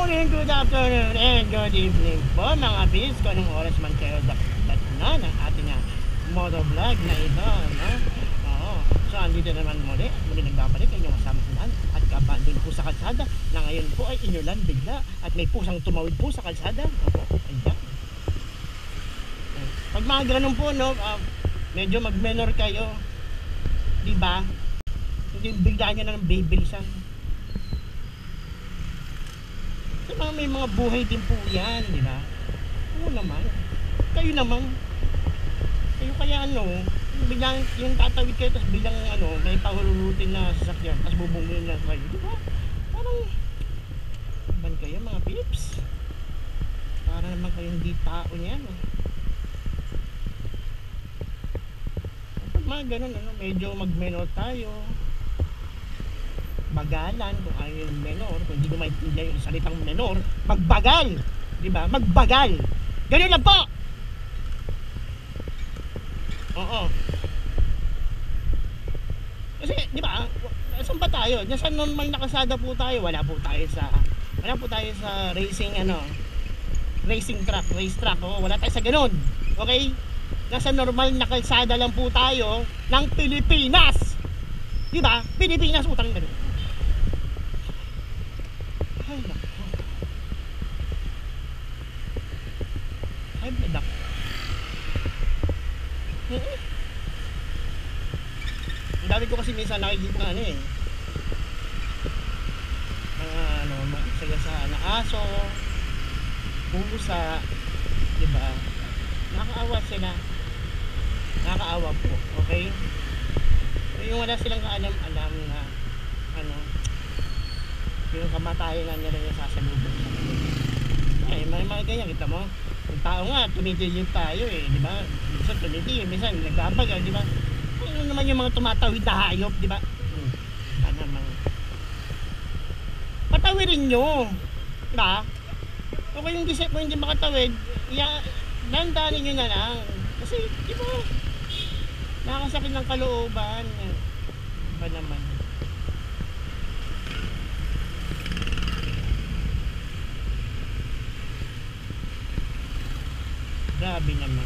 morning, good afternoon, and good evening po mga bis. Kung anong oras man kayo dapat na ng ating motovlog na ito, no? Oo. So andito naman muli nagbabalik ang inyong kasampulan at kabandon po sa kalsada na ngayon po ay inulan bigla at may pusang tumawid po sa kalsada. Opo, ayan. Pag mga ganun po, no, medyo mag-menor kayo, diba? Hindi bigla nyo na ng bibilisan. Diba, may mga buhay din po yan, di ba? Oo naman. Kayo naman. Kayo kaya biglang yung tatawid kayo, tapos biglang may pahulutin na sasakyan, tapos bubungin na kayo, di ba? Parang, ban kayo mga pips? Para naman kayo hindi tao niyan. Pag mga ganun, medyo mag-menor tayo. Bagalan kung ayaw yung menor, kung hindi ko maintindihan yung salitang menor, magbagal, di ba? Magbagal, ganun lang po. Oo, kasi di ba, saan ba tayo? Nasa normal na kalsada po tayo. Wala po tayo sa racing racing track, race track. Wala tayo sa ganun, okay? Nasa normal na kalsada lang po tayo ng Pilipinas, di ba? Pilipinas, utang ganun. Ay, naku. Ay, naku. Ang dami ko kasi minsan nakikita mga na aso, pusa, diba? Nakakaawa sila. Nakakaawa po, okay? Yung wala silang kaalam-alam na yung kamatayan na nila yung sasalubong sa kanila. Ay, may mga ganyan, kita mo? Yung tao nga, tumitigil tayo di ba? Minsan tumitigil, minsan nagbabagal, di ba? Ano naman yung mga tumatawid na hayop, di ba? Naman. Patawirin nyo, di ba? O kung hindi makatawid, dandanin nyo na lang. Kasi, di ba? Nakakasakit ng kalooban. Ba naman? Grabe naman.